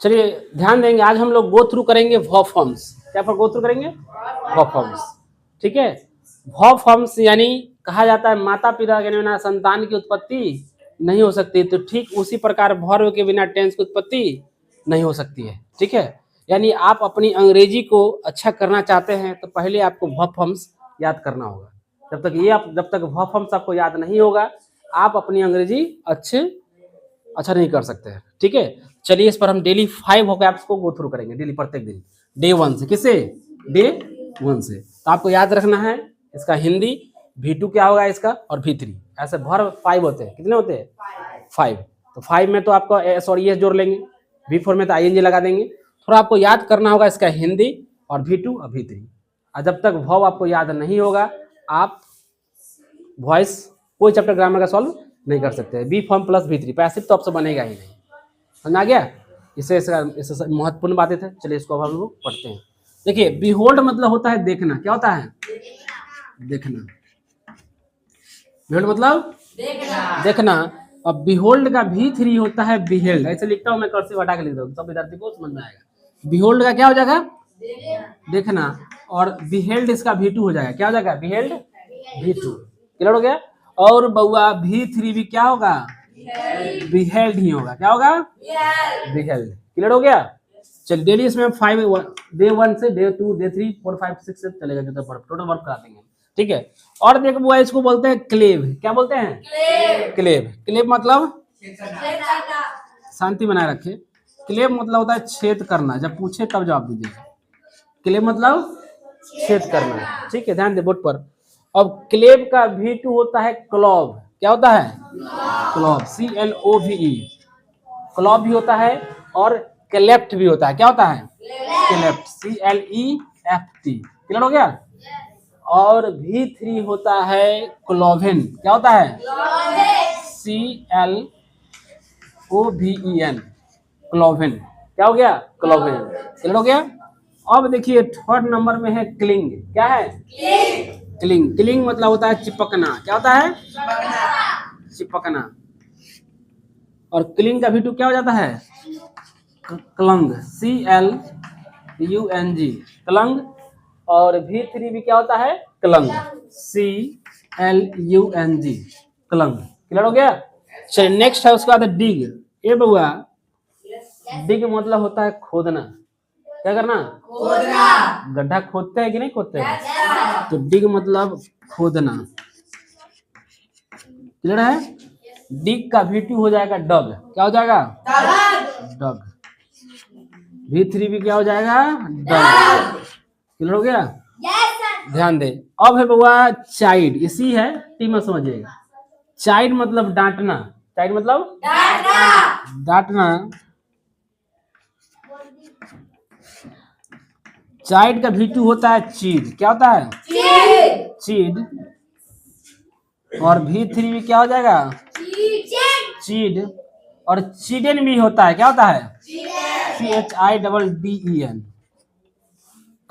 चलिए ध्यान देंगे, आज हम लोग गो थ्रू करेंगे वर्ब फॉर्म्स। क्या गो थ्रू करेंगे? Verb forms. ठीक है, वर्ब फॉर्म्स यानी कहा जाता है माता पिता के बिना संतान की उत्पत्ति नहीं हो सकती, तो ठीक उसी प्रकार वर्ब के बिना टेंस की उत्पत्ति नहीं हो सकती है। ठीक है, यानी आप अपनी अंग्रेजी को अच्छा करना चाहते हैं तो पहले आपको वर्ब फॉर्म्स याद करना होगा। जब तक वर्ब फॉर्म्स आपको याद नहीं होगा, आप अपनी अंग्रेजी अच्छा नहीं कर सकते हैं। ठीक है, चलिए इस पर हम डेली 5 वोकैब्स को गो थ्रू करेंगे, डेली प्रत्येक दिन, डे 1 से। किससे? डे 1 से। तो आपको याद रखना है इसका हिंदी V2 क्या होगा इसका, और V3। ऐसे वर्ब 5 होते हैं। कितने होते हैं? 5। तो 5 में तो आपको एस और ES जोड़ लेंगे, V4 में तो ING लगा देंगे। थोड़ा आपको याद करना होगा इसका हिंदी और V2 और V3। और जब तक वर्ब आपको याद नहीं होगा, आप वॉइस कोई चैप्टर ग्रामर का सॉल्व नहीं कर सकते। B form plus V3 passive तो आपसे बनेगा ही नहीं। समझ आ गया? इससे महत्वपूर्ण बातें थे। चलिए इसको अब हम लोग पढ़ते हैं। देखिए, बिहोल्ड मतलब होता है देखना। क्या होता है? देखना। बिहोल्ड मतलब देखना। अब बिहोल्ड का V3 होता है बिहेल्ड। ऐसे लिखता हूँ मैं, कर्सिव हटा के लिख रहा हूँ, सब विद्यार्थी को समझ में आएगा। बिहोल्ड का क्या हो जाएगा? देखना। और बिहेल्ड इसका V2 हो जाएगा। क्या हो जाएगा? Beheld V2। क्लियर हो गया? और बउआ V3 भी क्या होगा? बिहेल्ड ही होगा। क्या होगा? बिहेल्ड। क्लियर हो गया? चलिए डेली इसमें 5 डे 1 से डे 2 डे 3 4 5 6 से चलेगा, जो टोटल वर्क करा देंगे। ठीक है, और देखो बुआ, इसको बोलते हैं क्लेव। क्या बोलते हैं? क्लेव। क्लेव मतलब शांति बनाए रखे। क्लेव मतलब होता है छेद करना। जब पूछे तब जवाब दीजिएगा। क्लेव मतलब छेद करना। ठीक है, ध्यान दे बोर्ड पर। अब क्लेव का V2 होता है क्लॉव। क्या होता है? क्लॉव। CLOVE। क्लॉव भी होता है और क्लेफ्ट भी होता है। क्या होता है? क्लेफ्ट। CLEFT। क्लियर हो गया? और V3 होता है क्लोवेन। क्या होता है? CLOVEN। क्लोवेन। क्या हो गया? क्लोवेन। क्लियर हो गया? अब देखिए थर्ड नंबर में है क्लिंग। क्या है? क्लिंग। क्लिंग मतलब होता है चिपकना। क्या होता है? चिपकना। और क्लिंग का V2 क्या हो जाता है? क्लंग। CLUNG। क्लंग। और V3 भी क्या होता है? क्लंग। CLUNG। क्लंग। क्लियर हो गया? चलिए नेक्स्ट है उसके बाद डिग। ये बउआ, डिग मतलब होता है खोदना। क्या करना? खोदना। गड्ढा खोदते हैं कि नहीं खोदते हैं? तो डिग मतलब खोदना। क्लियर है? डिग का V2 हो जाएगा डग। क्या हो जाएगा? डग। V3 भी क्या हो जाएगा? डग। क्लियर हो गया? ध्यान दे। अब है बउआ चाइल्ड। इसी है, टी में समझिएगा। चाइल्ड मतलब डांटना। चाइल्ड मतलब डांटना। चाइल्ड का V2 होता है चीड। क्या होता है? चीड। और V3 भी क्या हो जाएगा? चीड। और चिडन भी होता है। क्या होता है? CHIDDEN।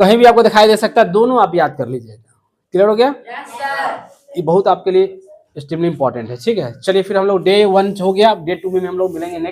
कहीं भी आपको दिखाई दे सकता है, दोनों आप याद कर लीजिएगा। क्लियर हो गया? ये बहुत आपके लिए एक्सट्रीमली इंपॉर्टेंट है। ठीक है, चलिए फिर हम लोग डे 1 हो गया। डे 2 में हम लोग मिलेंगे नेक्स्ट।